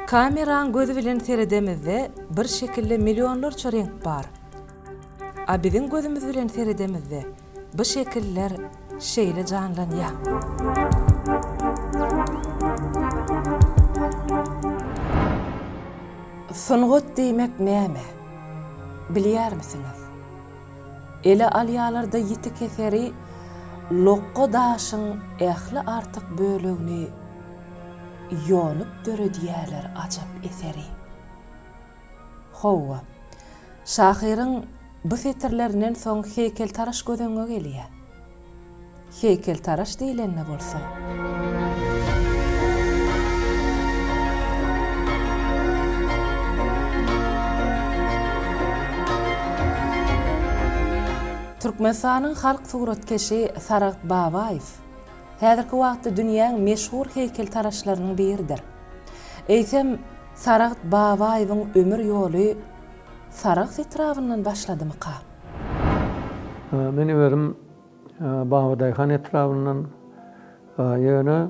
Kameran gözü bilen seredemizde bir şekilde milyonlarca renk bar. A bizim gözümüz bilen seredemizde bu şekiller şeýle janlanýar. Sungut diýmek näme? Bilýär misiniz? Ele alýalarda ýiti keseri lokko daşyň ähli artyk bölegini ýonyp döredýärler ajap eseri. Howa, şahyryň bu fetirlerinden soň heýkeltaraş gözeňe gelýär. Heýkeltaraş diýilende bolsa, Türkmenistanyň halk suratkeşi Saragat Babaýew häzirki wagtda dünýäň meşhur heýkeltaraşlarynyň biridir. Eýsem, Saragat Babaýewiň ömür ýoly Saragat etrafyndan başladymyka? Men öwrim Babaýew etrafyndan ýöne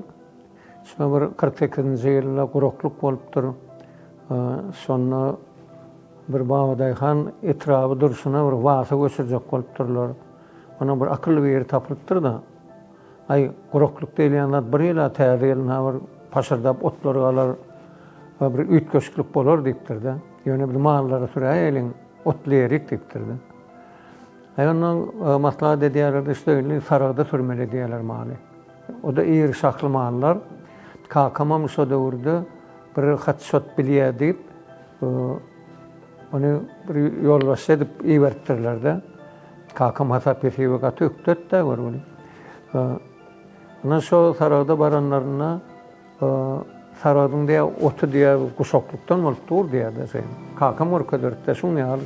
şo bir 48-nji ýylda gurukluk bolupdyr. Şonu bir Babaýew etrafy durşuna bir wasa göçürjek bolupdyrlar. Ona bir akylly bir ýer tapylypdyr da. Ay gurukluk diýilýänler bir ýyla täzeýelini bir paşardap otlary alar, bir üýt köşklük bolar diýipdir de. Ýöne bir mallara süräýelin otlaýaryk diýipdir de. Ayonyň maslahat edýärler işte Saragda türmeli diýerler maly. O da ýer şahly mallar. Kakamam şo döwürde bir hatşot bilýär diýip onu bir ýolbaşy edip iýertdirler de. Kakam hasap ýetiwe gatyp da görüli. Ona şo Saragda baranlaryna Saragdyň diýe otu diýe guşoklukdan bolupdyr diýerler. Kakam orkadyrda şuny al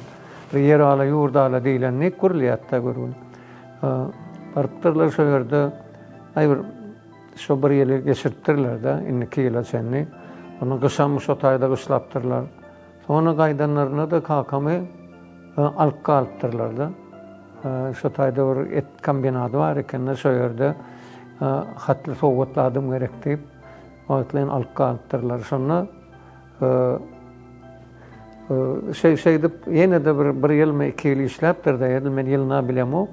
bir yer ala ýurda ala diýilenni görülýär da görüli. Barpdyrlar şo ýerde aýbyr şo bir ýyl geçirtdirler da, inniki ýyla çenni. Onu gyşam şo taýda gyşlapdyrlar. Sonra gaýdanlaryna da kakamy alka alypdyrlar da. Şo taýda bir et kombinaty bar eken, şo ýerde hatly sowgatladym gerek diýip, oýtlaýan alka alypdyrlar. Şonu şeydip ýene de bir ýyl me 2 ýyl işläpdir da, ýa-da men ýylyna bilemok.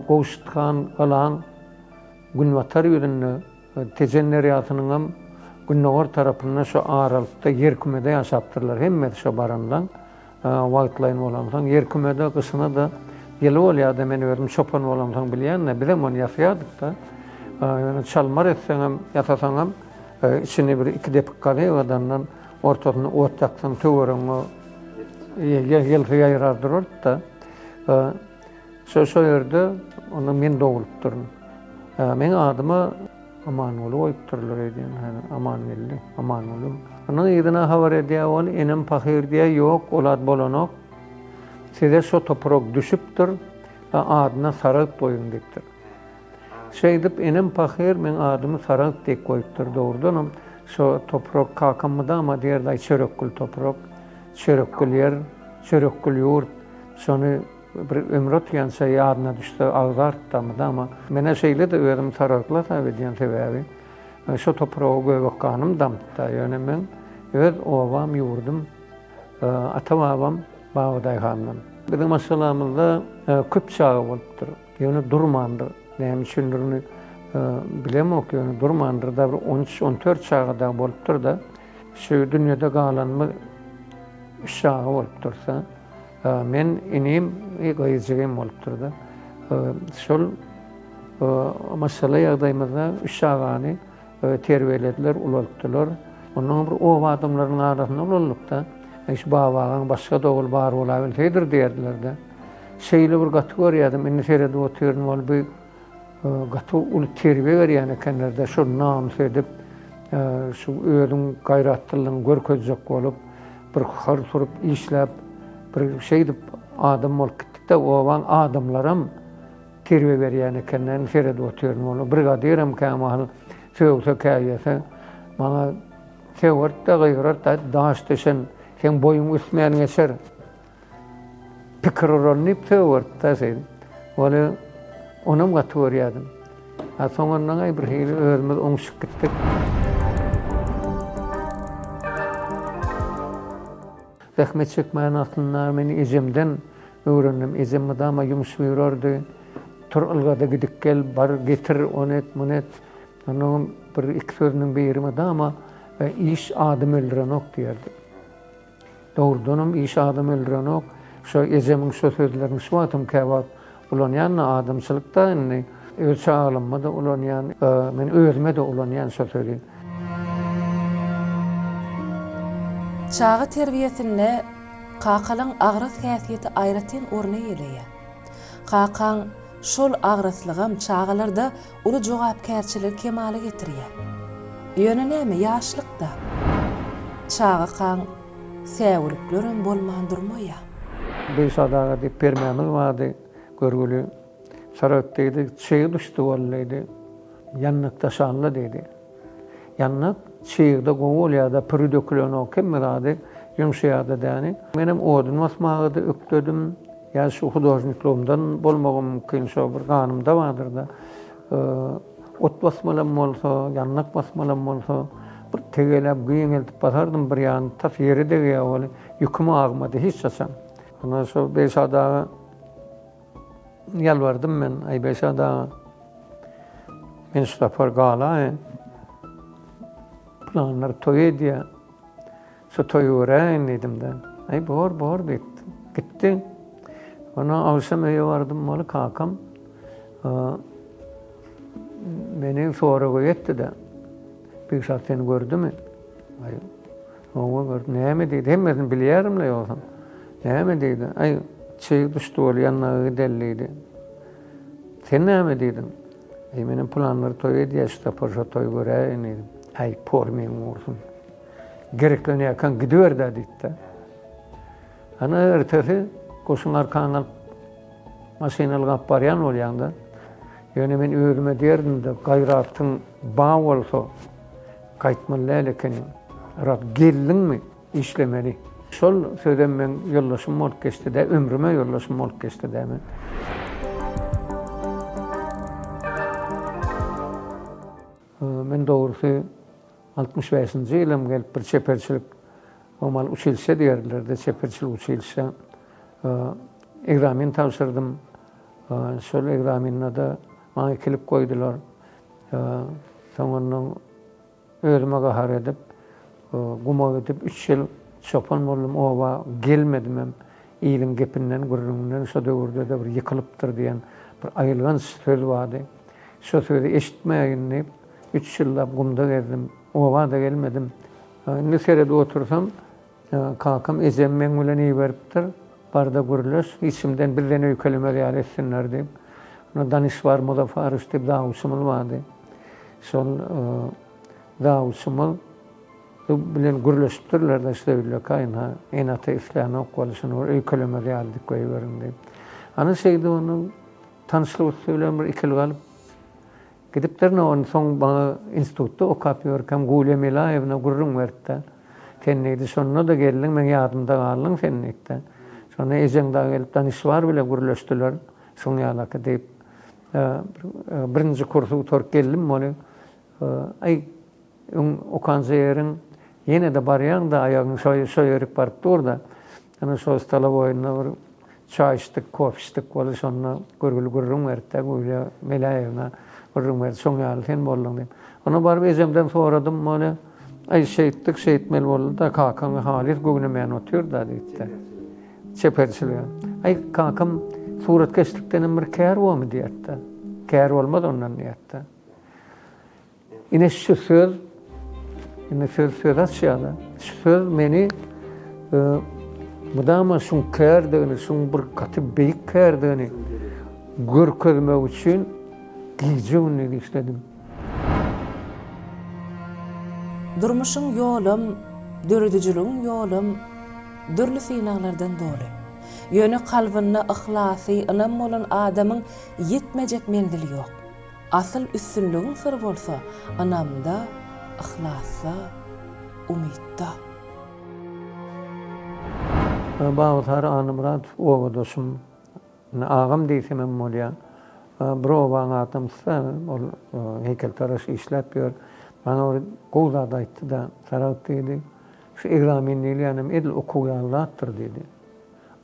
Goşutgan alan Günwatar ýerinde tejeneriýatynyň hem Günnogor tarapyndan şo aralykda ýerkümede ýaşapdyrlar. Hemme şo baranlar wagtlaýyn bolamsaň ýerkümede gysyna da ýyly bolýardy. Men öwrüm çopan bolamsaň bilýän, bilem onu ýaşaýardyk da. Ýöne çalmar etseň hem ýatasaň hem içine bir 2 depik galy adandan ortasyna ot ýaksaň töwereňe ýylgy ýaýrardyr da. Şo ýerde onu men dogulupdyryn. Men adyma Amanwly goýupdyrlar edýän, Amanwly. Onuň ýerine habar edýär ol, enem pahyr diýe ýok, olad bolanok. Size şo toprak düşüpdir, adyna Saragat boýun diýipdir. Şeýdip enem pahyr men adymy Saragat diýip goýupdyr dogrudan. Şo toprak kakamyda ama diýerler çörekgül toprak, çörekgül ýer, çörekgül ýurt. Şonu bir ömrot ýansa ýadyna düşdi, agzartdamyda ama mene şeýle de öwrüm Saragatla taýdýan sebäbi. Şo topragy göwekkanym damtda, ýöne men öz owam ýurdum, ata-babam Babaýew. Bizim maşalamyzda köp çağı bolupdyr. Ýöne durmandyr. Näme üçindirini bilemok, ýöne durmandyr da bir 13-14 çağda bolupdyr da. Şu dünýede galanmy 3 çağı bolupdyrsa, men inim egoýjygym bolupdyr da. Şol maşala ýagdaýymyzda 3 çağany terbiýelediler, ulaltdylar. Onuň bir owa adamlarynyň arasynda ulalykda. Eş babagyň başga dogul bar bolabil tedir diýerdiler de. Şeýle bir kategoriýada men seredip oturýan bol bir gaty ul terbiýe berýän ekenlerde şo nam sedip şu özüň gaýratlylygyny görkezjek bolup bir har surup işläp bir şeýdip adam bolup gitdik de owan adamlarym terbiýe berýän ekenler seredip oturýan bol. Brigaderim kämal söwse käýese mana sewirtde gaýratda daş deşen sen boyun üstmän geçer. Pikir oranyp söwirtde sen. Ola onam gatyp berýärdim. Soňra bir hili özümiz oňşup gitdik. zahmet çekmeyen atlılar meni ejemden öğrendim. Ejem adama yumuş verirdi. Tur ılgada gidip gel, bar getir, onet, monet. Onun bir iki sözünün birimi de ama iş adım öldüren ok diyerdi. Doğrudanım iş adım öldüren ok. Şu ejemin şu sözlerini şu atım kebap ulan yanına adamçılıkta ölçü alınma da ulan yan men özme de ulan yan şu söyleyeyim. Çağı terbiyesinde qaqalan ağrıs häsiyeti aýratyn orna ýeleýär. Qaqan şol ağrıslygam çağalarda uly jogapkärçilik kemale getirýär. Ýöne näme ýaşlykda? Çağı qaň säwürliklerin bolmandyrmaýar. Bir sadaga dip bermämiz bardy, görgüli. Saratdydy, çygy düşdi bollaydy. Yanlykda şanly dedi. Yanlyk çyğda gowulýada pürü dökülen o kemmedi yumşaýardy däni. Menem odun basmagydy ökledim. Ya şu hudojniklygymdan bolmagym mümkin şo bir ganymda bardyr da. Ot basmalam bolsa, yanlyk basmalam bolsa bir tegelep güýeňeltip basardym bir ýany tas ýeri dege bol ýükümi agmady hiç çaçam. Ondan şo beşada ýalbardym men, ay beşada men şutapar gala planlar toy ediyor. Şu toyu öğren dedim de. Ay bor dedim. Gitti. Ona akşam eve vardım malı kakam. Beni sonra gitti de. Bir saat seni gördü mü? Ay o gördü. Ne mi dedi? Hem biliyorum da yoksa. Ne mi dedi? Ay çiğ düştü ol yanına gidelliydi. Sen ne mi dedin? Ay benim planları toy ediyor. İşte parça toy gören dedim. Ay pormeyim olsun. Gereklerini yakan gidiyor da dedi. Ana ertesi koşun arkanal masinal gapparyan olýanda. Ýöne men öýrüme derdim de gaýratyn bağ bolsa gaýtmaly leken rat geldiňmi işlemeli. Şol söýdem men ýollaşym bolup geçdi de ömrüme ýollaşym bolup geçdi de men. Men dogrusu 65-nji ýylym gelip bir çeperçilik omal uçilse diýerler, çeperçilik uçilse egzamin tapşyrdym. Şol egzaminde de maňa kelip goýdular. Soňra özüme gahar edip, guma edip 3 ýyl çopan boldum. Oba gelmedim hem. Ýylyň gepinden, gurrundan şo döwürde de bir ýykylypdyr diýen bir aýylgan söz bardy. Şo sözi eşitmeýänni 3 ýyllap gumda gezdim. Oba da gelmedim. Ne serede otursam, kakam ejem men bilen iyi beripdir. Barda gürleş, içimden bir dene kelime ýal etsinler diýip. Ona danışvar Muzaffar diýip dawusymyl bardy. Şol dawusymyl bilen gürleşipdirler da işte öyle kaýna. Enata isläni okuwalyşyny öý kelime ýal diýip goýberin diýip. Ana şeýde onu tanışlyk söýlen bir ikili galyp gidipdir onun soň bana institutda okap ýörkem Gulya Melaýewna gurrun berdi. Tenneydi şonuna da geldiň men ýadymda galyň sennekde. Şonu ejeňde gelip danışvar bile gürleşdiler. Soň ýalaky diýip birinji kursy oturup geldim mole. Ay okanjy ýeriň ýene de barýan da aýagyň şo ýerik baryp durda. Ana şo stala boýunda bir çay içdik, kofe içdik bolu şonuna gurrun berdi. Gulya Melaýewna gurrun berdi. Soň ýaly sen boldun diýip. Ona baryp ejemden soradym mole. Ay şeýtmel boldy da kakam halis gögnemen otýur da diýdi. Çeperçilik. Ay kakam suratkeşlikden bir kär bolmy diýdi. Kär bolmady ondan diýdi. Ine şu söz açýarlar. Şu söz meni mudama şun kärdigini, şun bir gaty beýik kärdigini görkezmek üçin giýjegini isledim. Durmuşun ýolum, döredijiligiň ýolum dürli synaglardan doly. Ýöne kalbyna ihlasy, ynam bolan adamyň ýetmejek mendili ýok. Asyl üstünligiň syry bolsa, anamda, ihlasda, umytda. Bağıtar Anımrat owa dostum. Agam diýsem hem bolýar. Bir owaň atymsa, ol heykeltaraş işläp ýör. Bana goýda da aýtdy da, Sarat diýdi. şu egzaminliği yanım edil okuyanlattır dedi.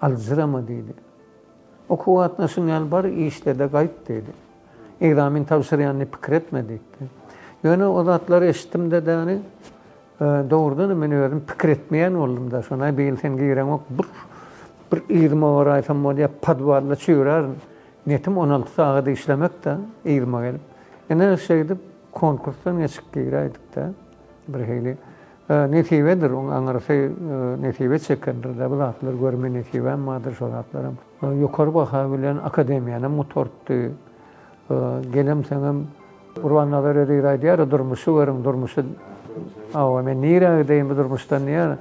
Alzırama dedi. Okuvatnasın yal bar işte de gayet dedi. Egzamin tavsiyanını pikir etmedi dedi. Yani o zatları eşittim de yani doğrudan men özüm pikir etmeyen oldum da şuna bir sen giren ok bir 20 var aytam var ya padvarla çığırar. Netim 16 saatte işlemek de 20 gelip. Yani şeydi konkursdan geçip giraydık da bir heyli netivedir on anarsa netive çekendir de bu zatlar görme netive madır şu zatlarım. Yukarı baha bilen akademiyanın motortu gelem senem urvanlar ödeydi ya durmuşu varım durmuşu ama men nira ödeyim durmuştan ya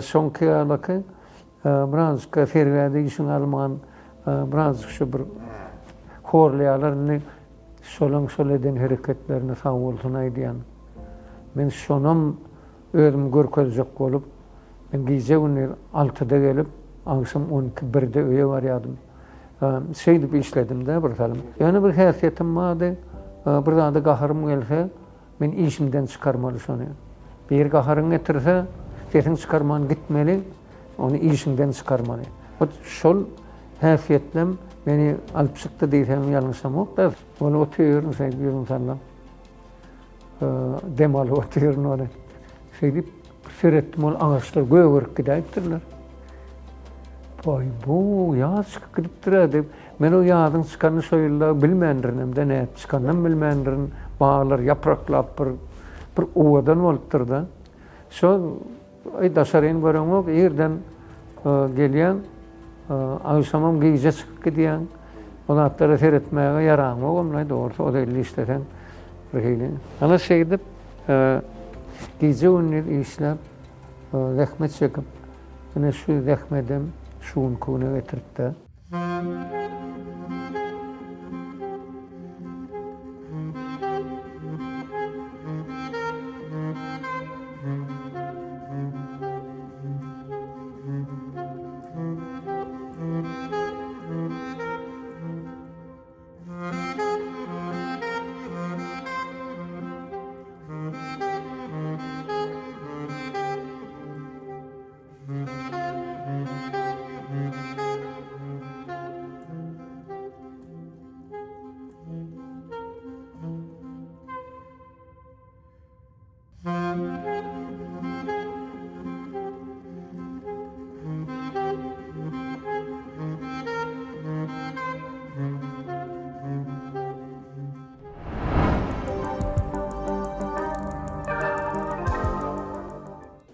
sonki alakı biraz kaferverde işin alman biraz şu bir horlayalarını solan soleden hareketlerini savultuna diyen men sonum özüm görkezecek olup men gece günü 6'da gelip akşam 12-1'de öye varyadım. Şeydi bir işledim de bir talim. Yani bir haysiyetim vardı. Bir daha da gaharım gelse men işimden çıkarmalı şunu. Bir gaharın getirse sesin çıkarman gitmeli. Onu işinden çıkarmalı. O şol haysiyetlem beni alıp çıktı diysem yanlışam yok da onu oturuyorum sevgilim sallam. Demalı oturuyorum onu. Şeydi seyrettim onu ağaçlar göğürük gidayıptırlar. Vay bu yağ çıkıp gidiptir dep. Men o yağdın çıkanını söylüyorlar bilmeyendirim de ne çıkanını bilmeyendirim bağlar yapraklar bir ovadan oluptur da. So daşarayın görüm yok yerden gelen akşamım gece çıkıp gidiyen onatları seyretmeye yaran yok onunla doğrusu o da elli işleten bir heyli. Ana şeydi gece önleri işlep zahmet çekip yine şu zahmedim şuun kunu getirdi.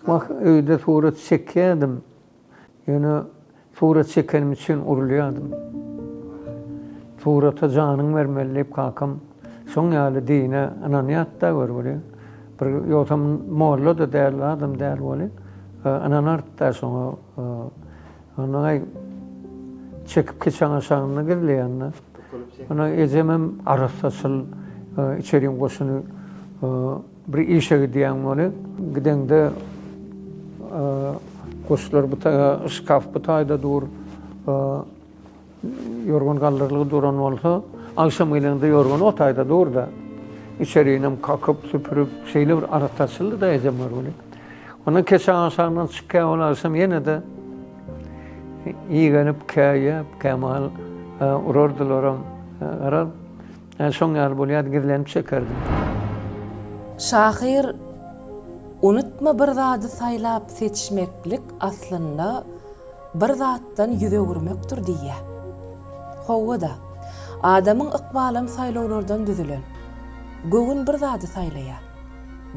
Bak öyle surat çekerdim. Yani surat çekenim için urluyordum. Surata canın vermeliyip kalkam. Son yâlı dine ananiyatta var böyle. Bir yotam moğla da değerli adam değerli böyle. Ananartta sonra ona çekip geçen aşağına girleyenler. Ona ecemem arasasıl içeriğin koşunu bir işe gidiyen böyle. Giden de koşular bu şkaf bu tayda dur yorgun kaldırılığı duran olsa akşam gelende yorgun o tayda dur da içeriğine kalkıp süpürüp şeyle bir aratasıldı da ecem var böyle. Onun keçen aşağından çıkıyor olarsam yine de iyi gelip kemal ururdularım arar. En son yer böyle girlenip çekerdim. Şahir unutma bir zatı saylap seçmeklik aslında bir zattan yüze vurmaktur diye. Hova da adamın ıkbalım saylovlardan düzülen. Göğün bir zatı saylaya.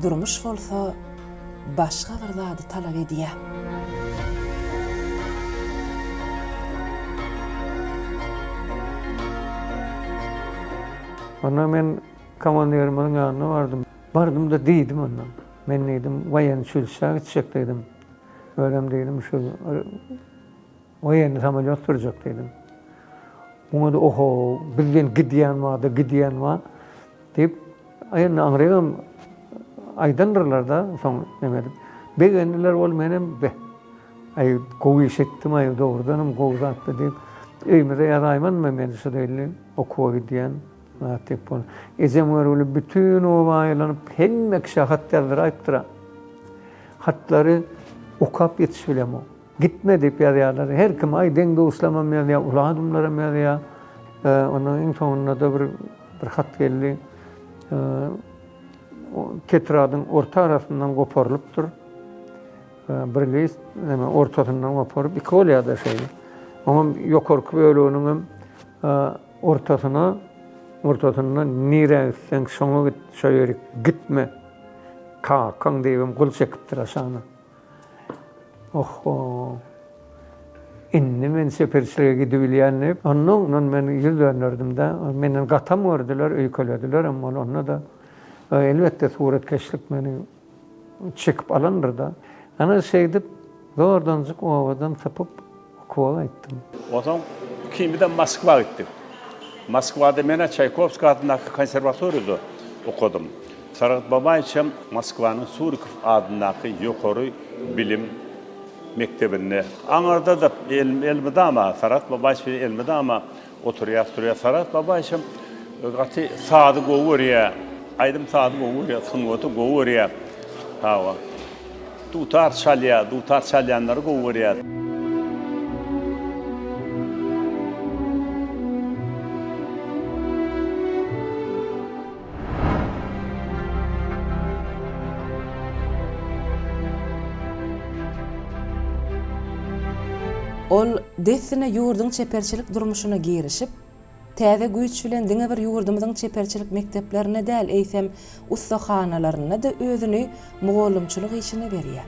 Durmuş olsa başka bir zatı talep ediye. Ona men komandirimin yanına vardım. Vardım da değildim ondan. Men neydim, vayan çülşağı gidecek dedim. Öylem dedim, şu vayanı ameliyat duracak dedim. Ona da oho, bizden gidiyen var deyip, ayağını anlayalım, aydandırlar da, son demedim. Beğendiler olmayanım, ay kovu işittim, ay doğrudanım, kovu zattı deyip, evimde yarayman mı beni söyledi, okuva gidiyen. Ecem öyle bütün o aylanıp hem ekşi hatlarları ayıptıra. Hatları okap yetişbilem o. Gitme deyip ýadyarlar. Her kim ay deň dowuşlamam ýa uladymlaram ýa onun en sonunda da bir hat geldi. O tetradyň orta arasyndan goparylypdyr. Bir list ortasından goparyp iki bolýar şey. Ama yokarky bölüğünün ortasından nire sen şoňa git şöýerik gitme. Kaň diýip gol çekipdir aşaňa. Inni men seperslige gidip bilýänip, ondan men ýüz döndürdüm de, menden gatam gördüler, öýkelediler, amma onda da elbette suretkeşlik meni çekip alandır da. Ana şeýdip, zordanjyk owadan tapyp okuwa gittim. Otam kimden Moskva gittim. Moskvada mene Çaykovski adındaki konservaturyada okudum. Sarat Babaýçam Moskvanın Surikov adındaki ýokary bilim mektebinde. Aňarda da elmide ama Sarat Babaýç elmide ama oturýar Sarat Babaýçam gaty sady gowurýar. Aýdym sady gowurýar, sıngoty gowurýar. Hawa. Dutar çalýanlary gowurýar. Ol desine ýurduň çeperçilik durmuşyna girişip, täze güýç bilen diňe bir ýurdumyzyň çeperçilik mekteplerine däl eýsem ustahanalarına da özüni mugallymçylyk işine berýär.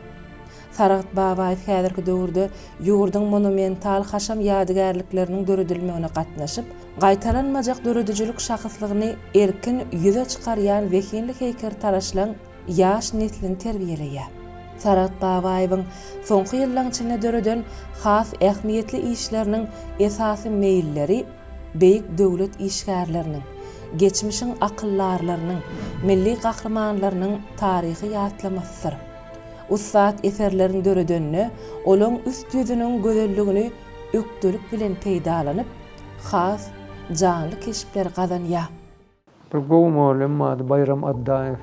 Sarat Babaýew häzirki döwürde ýurduň monumental haşam ýadygärlikleriniň döredilmegine gatnaşyp, gaýtalanmajak döredüjilik şahyslygyny erkin ýüze çykarýan wekinlik heýker taraşlan ýaş neslini terbiýeleýär. Sarat Babaýewiň soňky ýyllaryň içinde döreden has ähmiýetli işleriniň esasy meýilleri beýik döwlet işgärleriniň, geçmişiň akyllarlarynyň, milli gahrmanlarynyň taryhy ýatlamasıdyr. Ustad eserlerini döredenine olaň üst ýüzüniň gözelligini ökdelik bilen peýdalanyp, has janly keşipler gazanýar. Bir gowum oğlum adı Bayram Addaýew.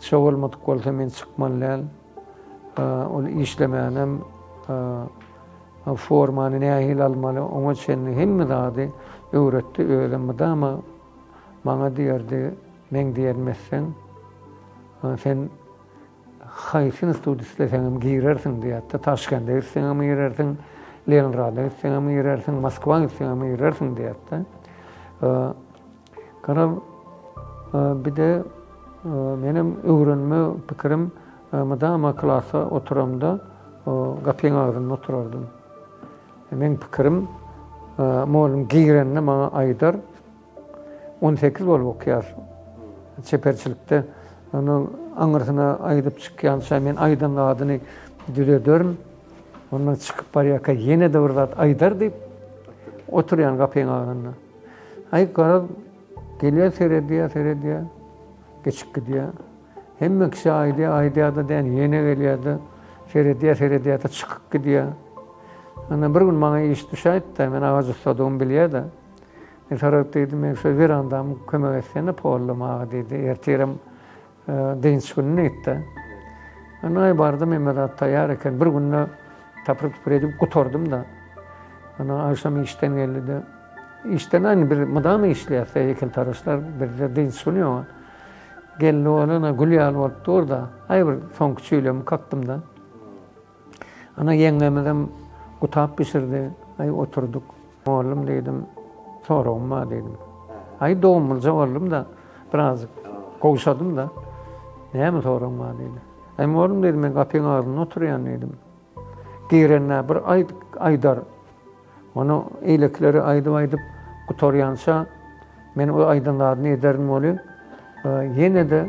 Şowalmadyk bolsa men çykmanlal. Ol işlemänem formany nähil almaly, oňa çenni hemme zady öwretdi, öýlenmedi ama maňa diýerdi, men diýermezsen sen haýsyn studiýasyňam girersiň diýetdi. Taşkentde gitseňam girersiň, Leningrada gitseňam girersiň, Moskwa gitseňam girersiň diýetdi. Karab bir de menim öwrenme pikirim madama klasa oturamda gapyň agzynda oturardym. Men pikirim molum giýrenne maňa aýdar 18 bolup okýar. Çeperçilikde onu aňyrsyna aýdyp çykýança men aýdan adyny düredörm. Ondan çykyp barýaka ýene de bir zat aýdar diýip oturýan gapyň agzynda. Aý garab gelýär seredýär, geçip gidýär. Hemme kişi aýdýarda däň ýene gelýärdi. Seredýär da çykyp gidýär. Ana bir gün maňa iş düşäýdi, men awaz ustadym bilýärdi. Men soraýp diýdim, men şu verandam kömek etsene pollamaga diýdi. Ertirem deňç gününe etdi. Ana bardym Mehmet taýýar eken bir günde tapryp edip gutardym da. Ana aşam işten geldi. İşten aynı bir madama işleýär, heýkel taraşlar bir deňç günü. Geldi olana gülýär bolupdy orada. Aý bir soňky çüýlemi kakdym da. Ana ýeňemden gutap pişirdi. Aý oturduk. Oğlum dedim, soragma dedim. Aý dogmulja boldum da biraz gowşadym da. Näme soragma dedi. Aý oğlum dedim, men gapyň agzynda oturýan dedim. Giýrenler bir aýdar. Onu eýlekleri aýdyp gutarýança men o aýdanlaryny ederim boly. Yine de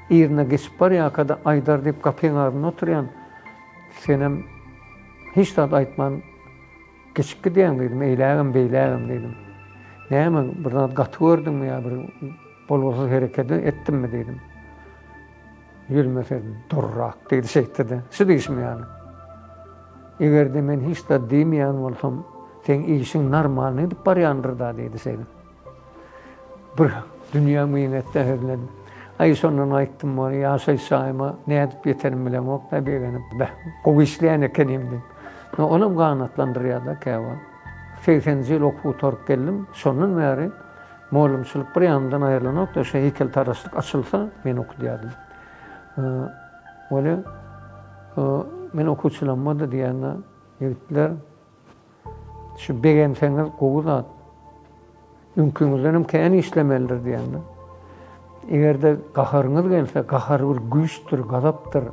ýerine geçip barýakada aýdar diýip gapyň agzynda oturýan. Senem hiç zat aýtman geçip gidýän dedim, beýlägim dedim. Näme bir zat gaty gördüňmi ýa bir bolgusyz hereket etdimmi dedim. Ýülmesen durrak diýdi şeýtde. Şu diýişmi ýani. Egerde men hiç zat diýmeýän bolsam, sen işin normal edip barýandyr da diýdi şeýle. Bir dünýä müýnetde hörledim. Ay sonuna aýtdym onu, ýaşaý saýma, nädip ýeterim bilemok da begenip, gowy işleýän ekenimdim. Onum ganatlandyrýar da käwa. 80-nji ýyl okuw torup geldim, şondan bäri molumçylyk bir ýandan aýrylanok da şu heýkel taraşlyk açylsa men okuýardym. Öyle men okuwçylanma da diýende ýigitler şu begenseňiz gowy zat ümkünizden kän işlemelidir diýende. Egerde gaharyňyz gelse, gahar bir güýçdür, gazapdyr.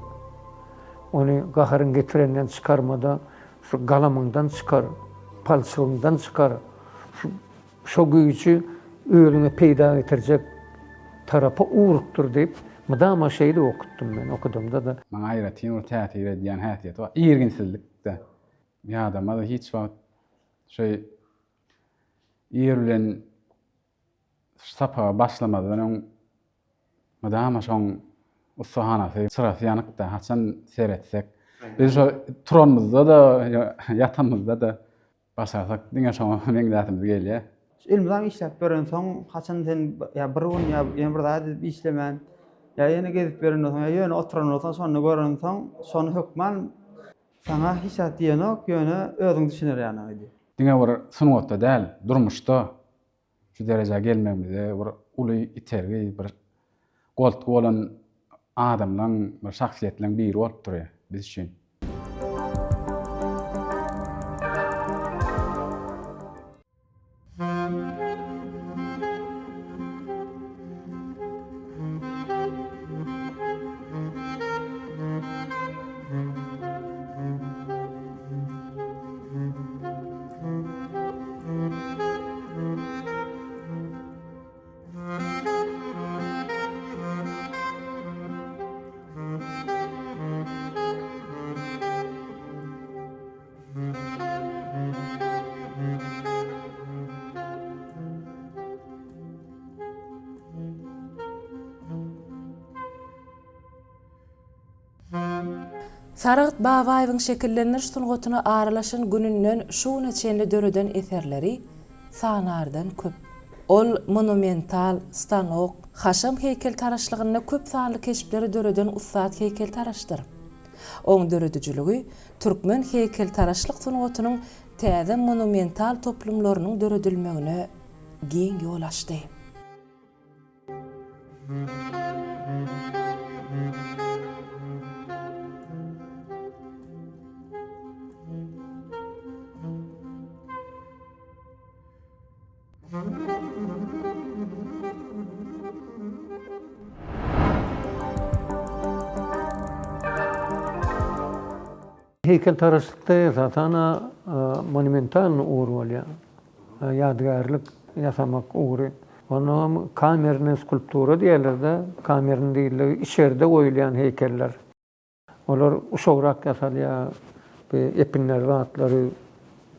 Onu gaharyň getirenden çykarmada şu galamyňdan çykar, palçygyňdan çykar. Şu güýçi öýüňe peýda etirjek tarapy uğrukdur diýip mydama şeýdi okutdum men, okudumda da. Maňa aýratyn o täsir edýän häsiýet we ýerginsizlikde. Bir adama da hiç wagt şeý ýerlen sapa başlamadan madama şoň usahanasy çyrasy ýanykda haçan seretsek, biz şo turanmyzda da ýatamyzda da başarsak diňe şoň meňdätimiz gelýär. Ilmdan işläp beren soň haçan sen ýa bir gün ýa ýene bir zat işlemän ýa ýene gezip beren soň ýa ýene oturan bolsa şonu gören soň şonu hökman sana hissat diýenok ýöne özüň düşüner ýany. Diňe bir sunwatda däl, durmuşda şu derejä gelmegimize bir uly itergi bir goltky bolan adamlaň bir şahsiýetlaň biri bolup durýar biz üçin. Saragat Babaýewiň şekilleniş sungatyna aralaşan gününden şu neçenli döreden eserleri sanardan köp. Ol monumental, stanok, haşam heykel taraşlygyna köp sanly keşipleri döreden ussat heykel taraşdyr. Oň döredijiligi türkmen heykel taraşlyk sungatynyň täze monumental toplumlarynyň döredilmegine giň ýol açdy. Heykel taraşlykda zatana monumental uğru bolýar. Ýadygärlik ýasamak uğru. Onu kamerine skulptura diýerler de, kamerine diýildi, içeride goýulýan heykeller. Olar uşagrak ýasalýar, epinler zatlary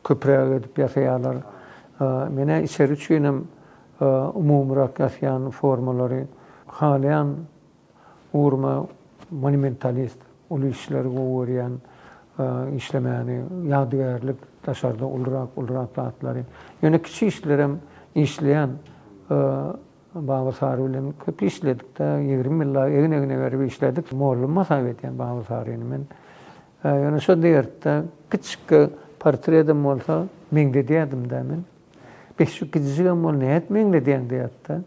köprek edip ýasaýarlar. Mene içeri üçinem umumrak ýasaýan formalary halyan urma monumentalist uly işleri goýurýan işlemäni, ýadygärlik daşarda ulrak zatlary. Ýöne kiçik işlerem işleýän Baba Sary bilen köp işledik de 20 ýyl egine berip işledik. Mollum masabet ýa Baba Saryny men. Ýöne şo diýerde kiçik portretim bolsa meňde diýdim da men. Şu kiçigem bol näet meňde diýen diýatda.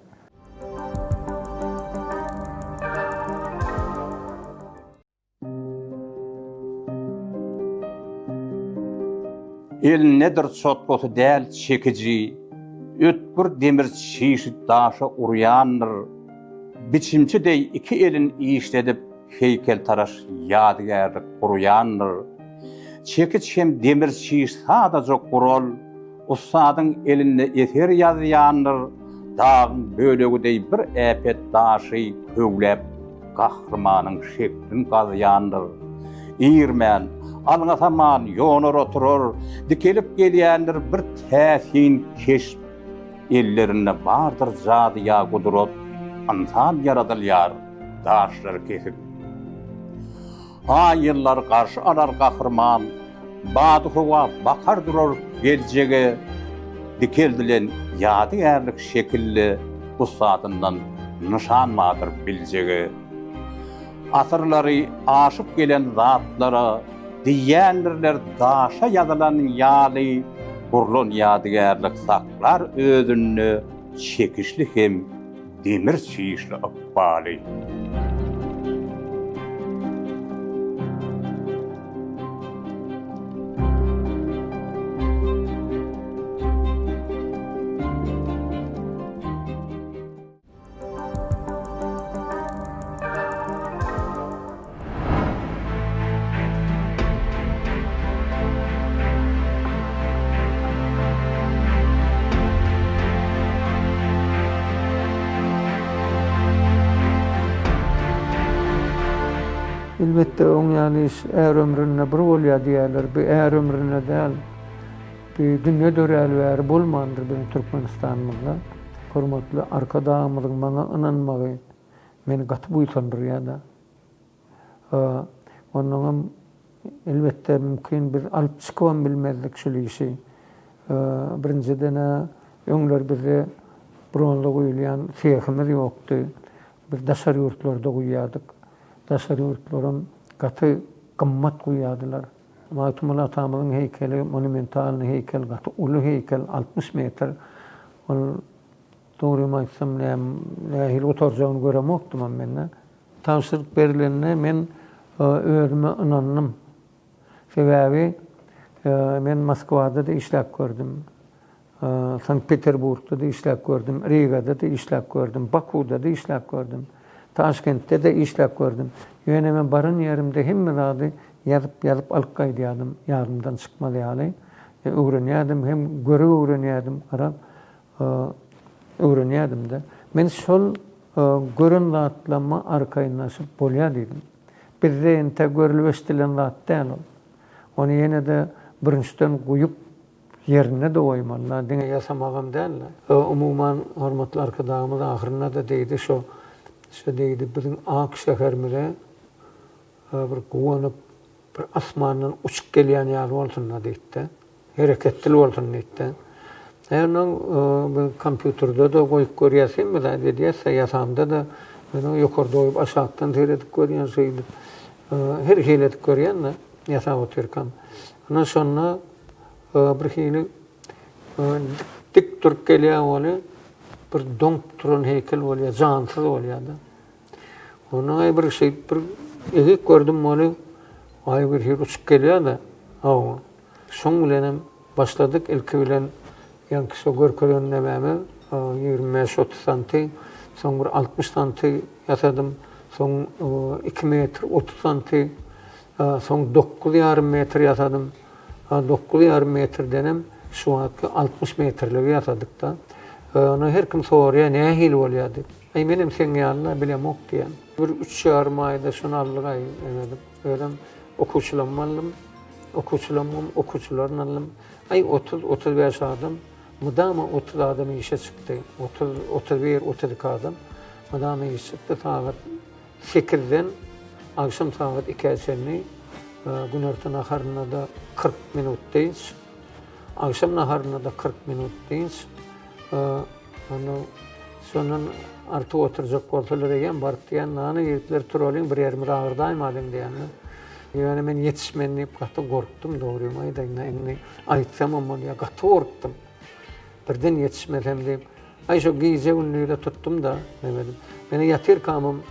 El nedir çotgosu däl çekici, ötbür demir şişi daşa urýandyr. Biçimçi dey iki elin işledip heykel taraş ýadygärlik urýandyr. Çekiç hem demir şiş sadaja gurol, ustadyň elinde eter ýazýandyr. Dağın bölegi bir äpet daşy köglep, gahrmanyň şeklin gazýandyr. İrmän alyna saman ýonar oturur, dikelip gelýändir bir täsin keşp. Ellerinde bardyr zady ýa gudrat, insan yaradylýar, daşlar kesip. Ýyllar garşy alar gahrman, badyhywa bakar durar geljege, dikeldilen ýadygärlik şekilli bu satından nişanmadır biljegi. Asırları aşıp gelen zatlara diýenler daşa ýazylan ýaly gurlun ýadygarlyk saklar özünü çekişli hem demir çiýişli ykbaly. Elbette oň ýaly iş är ömrüne bir bolýar diýerler. Bu är ömrüne däl. Bir dünýe dörel bäri bolmandyr benim Türkmenistanymyzda. Hormatly arkadaşymyň maňa ynanmagy meni gaty buýsandyrýar da. Onuň elbette mümkin bir alyp çykywan bilmezlik şol işi. Birinciden öňler bize buronda goýulýan sehimiz ýokdy. Bir daşar ýurtlarda goýýardyk. Daşary ýurtlaryň gaty gymmat goýýardylar. Maýtymyl atamyň heykeli, monumental heykel, gaty uly heykel 60 metr. Ol dogry maýtsam nähil oturjagyny göremokdym men. Tapşyryk berilende men özüme ynandym. Sebäbi men Moskwada da işläp gördüm. Sankt Peterburgda da işläp gördüm, Rigada da işläp gördüm, Bakuda da işläp gördüm. Taşkent'te de işläp gördüm. Ýöne men baryn ýerimde hemme zady ýazyp alyp gaýdýardym, ýadymdan çykmaly ýaly. Öwrenýärdim, hem görüp öwrenýärdim, garap öwrenýärdim da. Men şol görün zatlama arkaýnaşyp bolýar diýdim. Bizde ente görülip eşitilen zat däl ol. Onu ýene de birinçden goýup yerine de oýmalylar, diňe ýasamagam däl. Umuman hormatly arkadaşymyz ahyrynda da diýdi şo diýdi biziň ak şähermire bir gowanyp bir asmandan uçup gelýän ýaly bolsunlar diýdi. Hereketli bolsun diýdi. Ýa-ni bu kompýuterде de goýup görýärsiňmi da diýdi, ýasamda da meni ýokarda goýup aşagdan teredip görýän şeýdi. Her hilet görýän ýasap oturkam. Ondan sonra bir hili dik turup gelýän boly bir donk turan heykel bolýar, jansyz bolýar da. Onu bir şey bir egek gördüm boly, ay bir hili uçup gelýär da. Şoň bilen başladyk ilki bilen ýanky görkelen nämämi 25-30 santy, soň bir 60 santy ýasadym, soň 2 metr 30 santy, soň 9,5 metr ýasadym. 9,5 metrdenem şu anki 60 metrligi ýasadyk da. Onu her kim soraýar, nähil bolýardy? Ay menim sen ýalyna bilemok diýen. Bir 3,5 aýda şonu aldyk emedim. Öýlem okuwçylarym aldım. Okuwçylaryny aldım. Ay 30-35 adam. Mudama 30 adam işe çykdy. 31-32 adam. Mudama işe çykdy. Saat 8-den akşam saat 2-ni gün orta naharına da 40 minutdeyiz. Akşam naharına da 40 minutdeyiz. Onu sonra artı oturacak bolsalar egen barıp diýen nany ýigitler turalyn bir ýerime agyrdaýmadym diýenler. Ýöne men ýetişmenlip gaty gorkdum dogrymy aýdaýyn. Aýtsam amma gaty gorkdum. Birden ýetişmesem diýip, ay şo giýje ünlüýle tutdum da demedim. Meni ýatyr kamym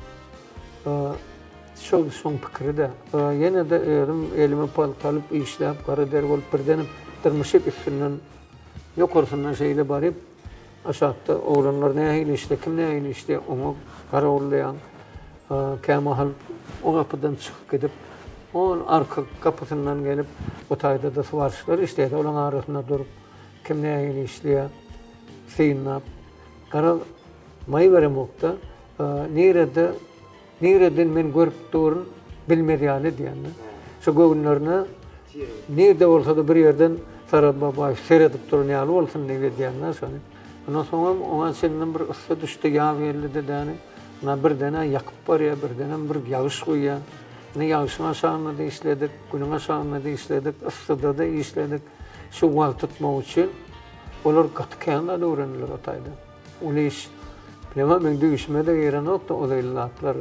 şoň pikirde. Ýene de elime paltalyp işläp garadaýar bolup birden tırmışyp üstünden ýokarsundan şeýle baryp aşagda oglanlar nähili işle, kim nähili işle onu garawlayan kämahal o gapydan çykyp gidip on arka kapısından gelip o taýda da suwarşylar işleýär. Olaň arasynda durup kim nähili işleýär, synnap garal maý beremokda nereden men görüp durun bilmediýäli diýenler. Şu göwnlerine nerede bolsa da bir ýerden Sarat Babaýew seyredip duran ýaly bolsun diýenler şonu. Ondan soň oňa senden bir ıssa düşdi ýa berildi däni. Ona bir dene ýakyp barýar, bir dene bir ýagyş goýýar. Ne ýagyşyň aşagynda da işledik, günüň aşagynda da işledik, ıssyda da işledik. Şu wagt tutmak üçin olar gatkanda da öwrendiler o taýda. Ol iş Ama ben dövüşme de yeren o da o da illatlar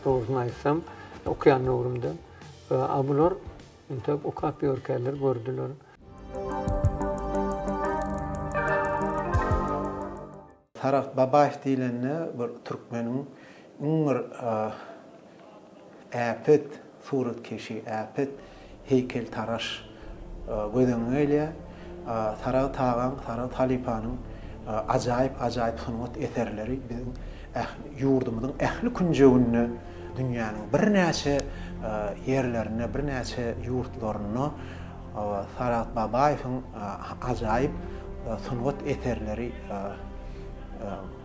doğrusunu aytsam okuyan uğrumda. Abular inta okap yorkerler gördüler. Sarat Babayev diýilende bir türkmeniň üňür äpet suratkeşi, äpet heykel taraş gödüňeýle Sarat Tagan, Sarat Halipanyň ajaýyp sunat eserleri bizim ýurdumyzyň ähli künjegini dünýäniň birnäçe ýerlerine, birnäçe ýurtlaryna Sarat Babayewiň ajaýyp sunat eserleri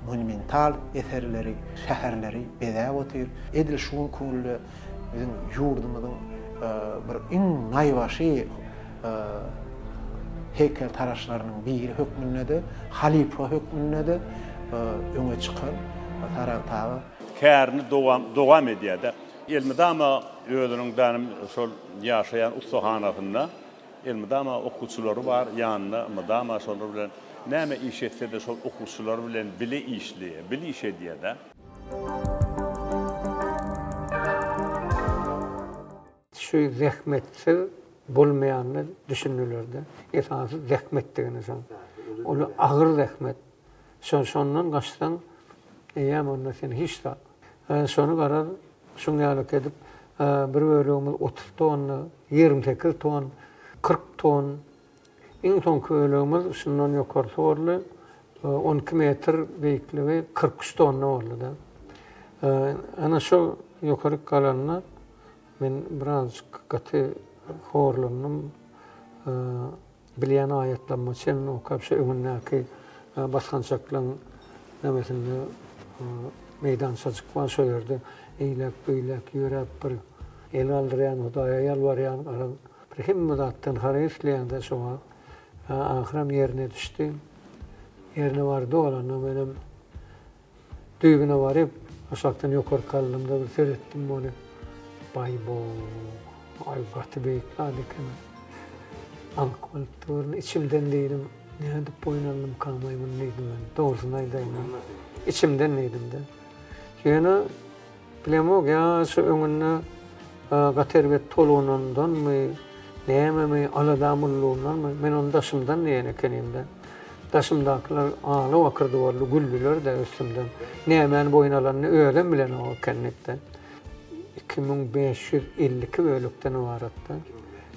monumental eserleri, şäherleri bedäp otyr. Edil şuň köňlü bizim ýurdumyzyň bir iň naýbaşy heykel taraşlarynyň biri hökmünde de, halifa hökmünde de öňe çykan Sarat Taga Kärini dowam edýär. Elmidama öýüniň danym şol ýaşaýan ustahanasynda elmidama okuwçylary bar, ýanyna mydama şolar bilen näme iş etse de şol okuwçylar bilen bile işleýär, bile iş edýär da. Şu zähmetsi bolmaýanly düşünülerde esasy zähmet degeni şol. Olu agyr zähmet. Şondan gaçdan eýem onda sen hiç da şonu garar şuňalyk edip bir bölümimiz 30 ton, 28 ton, 40 ton. Iň soňky bölümimiz şundan ýokary sorly 12 metr beýikligi 43 tonna boldy da. Ana şu ýokary kalanlar men biraz gaty horlandım. Bilýän aýatlanma sen okap şu öňündäki basgançaklaryň nämesinde meydan saçyk bar şo ýerde eýlek beýlek ýörep bir el aldyrýan, Hudaýa ýalbarýan, bir hemme zatdan harisleýände şoňa ahiram ýerine düşdi. Ýerine bardy olany benim düýbüne baryp aşakdan ýokary kaldymda bir seretdim bolu. Baybo, ay gaty beýik adeken. Ankolturun içimden diýdim, näde boýnalym kalmaýmyn diýdim men. Dogrusyny aýdaýmyn. İçimden diýdim de. Ýöne bilemok ýa şu öňünde gaterbet tolunandanmy, näme aladamlygyňdanmy men onu daşymdan diýen ekenimde. Daşymdakylar aly wakyrdy boldy, güldüler de üstümden. Nämen boýnalanyny öýlen bilen o kennekden. 2552 bölükden ibaratda.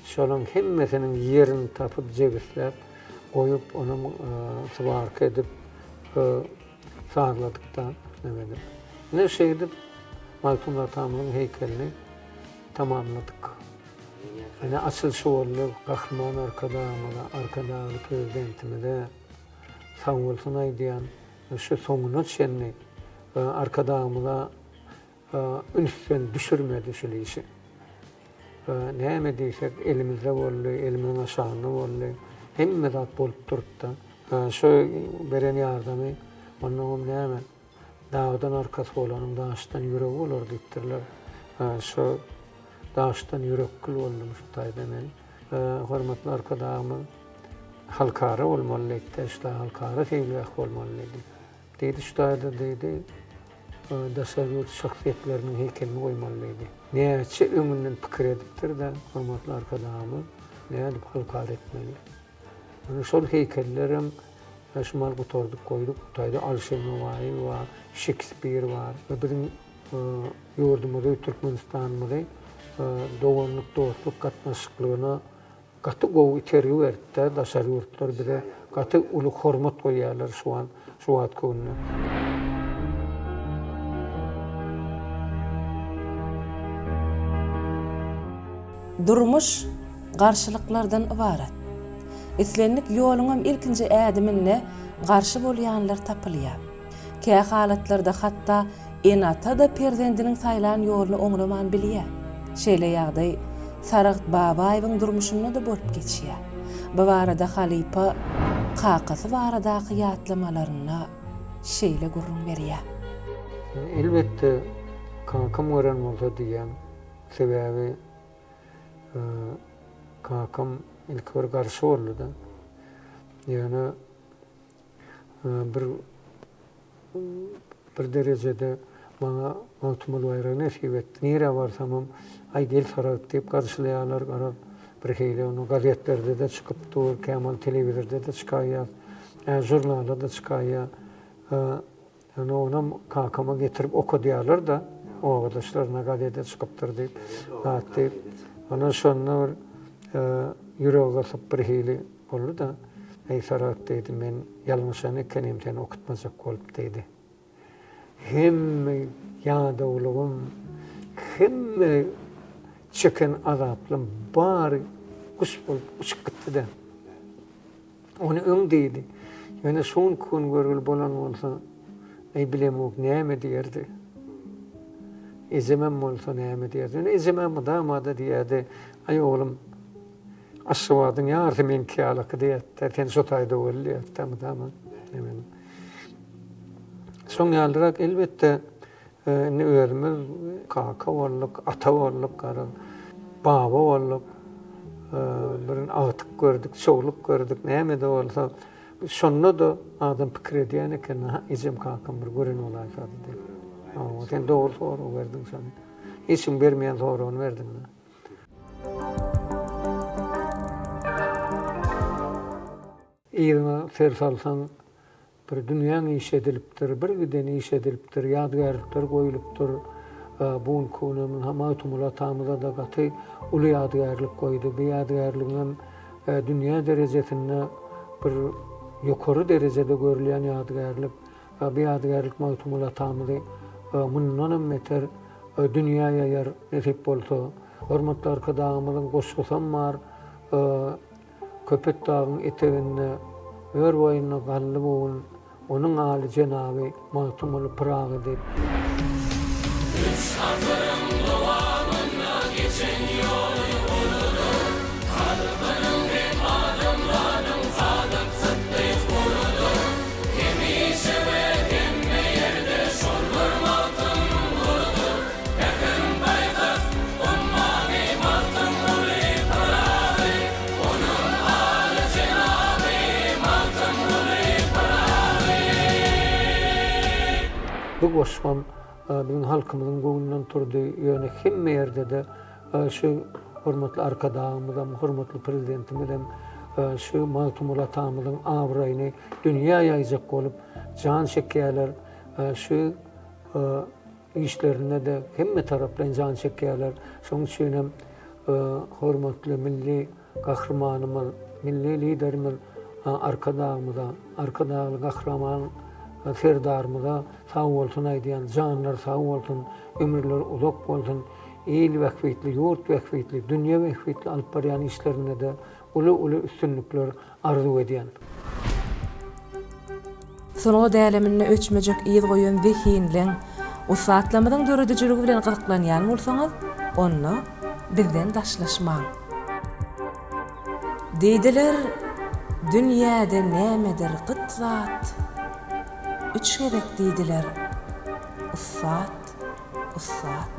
Şolun hemmesinin yerini tapıp cebislep, koyup onu sıvark edip sağladıktan ne şeydi Maltumlar Tamam'ın heykelini tamamladık. Yani açılışı oldu, kahraman arkada prezidentimi de sağ olsun aydiyan şu sonunu çenli arkadağımıza ünsüden düşürmedi şu işi. Näme diýsek elimizde boldy, elimiň aşağında boldy. Hemme zat bolup turupda. Şu beren ýardamy, onuň näme? Dağdan arkasy bolanyň daşdan ýüregi bolar diýipdirler. Şu daşdan ýürekli boldum şu taýda men. Hormatly arkadaşym, halkara bolmaly ekde, şu halkara teýlik bolmaly diýdi. Şu taýda diýdi. Daşaryurt şahsiýetleriniň heykelini goýmalydy. Näçe öňünden pikir edipdir de hormatly arkadaşym, näde halkara etmeli. Ana şol heykellerim şumal gutordyk goýdyk. Taýda Alşemowy we Shakespeare bar. Bizim ýurdumyzda Türkmenistanyňda doganlyk dostluk gatnaşyklygyna gaty gowy içeri berdi. Daşaryurtlar bile gaty uly hormat goýýarlar şu wagt gününe. Durmuş garşylyklardan ibarat. Eslenlik ýoluňam ilkinji ädiminle garşy bolýanlar tapylýar. Kä halatlarda hatda enata da perzendiniň saýlan ýolunu oňlaman bilýär. Şeýle ýagdaý Sarat Babayewiň durmuşynda da bolup geçýär. Bu barada halipa kakasy baradaky ýatlamalaryna şeýle gurrun berýär. Elbette kakam gören bolsa diýen sebäbi kakam ilk bir garşy boldy da. Ýöne bir bir derecede bana mawtumul bayrağı nesip etdi. Nire varsamam ay gel sarat deyip karşılayanlar garab bir heyle onu gazetlerde de çıkıp dur, Kemal televizörde de çıkaya, jurnalda da çıkaya. Yani ona kakama getirip oku diyorlar da o arkadaşlarına gazete çıkıptır deyip deyip ondan sonra yüreğe basıp bir hili oldu da ey sarat deydi men yalnızanı kenimden okutmazak olup deydi. Hem yağda oluğum hem çıkın azaplım bari kuş bulup uçup gitti de onu deydi. Yani son kun görül bolan olsa ey bilemok näme diýerdi. Ezemem bolsa näme diýerdi. Ezemem damada diýerdi. Ay oğlum aşwadyň ýardy men kýalaky diýetdi. Sen şotaýda boldy tamam. Soň ýaldyrak elbetde ne özümüz kaka bolluk, ata bolluk, baba bolluk, bir atyk gördük, çoğluk gördük, näme de bolsa şonda da adam pikir ediyen eken izim kakam bir gören olaysadı deyip. Sen doğru soru verdin sen. İsim vermeyen soru onu verdin. İyine ser salsan bir dünyanın iş ediliptir, bir giden iş ediliptir, yadgarlıklar koyuluptur. Buğun kunumun mawtumul atamıza da katı ulu yadgarlık koydu. Bir yadgarlığın dünya derecesinde bir yukarı derecede görülen yadgarlık, bir yadgarlık mawtumul atamıza mundan meter dünyaya yer nesip bolsa, hormatly arkadaşlarymyzyň goşgusam bar, Köpet dağın eteğinde ör boyuna gallı boğun, onun âli Cenab-ı Mawtumul Pırağı edip. Bu goşgam bizim halkımızın göňünden turdy. Ýöne hemme ýerde de şu hormatly arkadaşymyzam, hormatly prezidentimizem şu Mawtumul atamyzyň awraýyny dünýä ýaýjak bolup jan çekýärler. Şu işlerine de hemme tarapdan jan çekýärler. Şoň üçin hem hormatly milli gahrmanymyz, milli liderimiz arkadaşymyza, arkadaşly gahraman Ferdarmıza sağ olsun aýdýan, janlar sağ olsun, ömürler uzak bolsun, il wagtly, ýurt wagtly, dünýä wagtly alyp barýan işlerine de uly üstünlikler arzu edýän. Sonuğa dälemine öçmejek ýyl goýan wehinleň usatlamyň döredijiligi bilen gyzyklanýan bolsaňyz, onu bizden daşlaşmaň. Diýdiler, dünýäde nämedir gytzat? Üç gerek diýdiler. Ussat, ussat.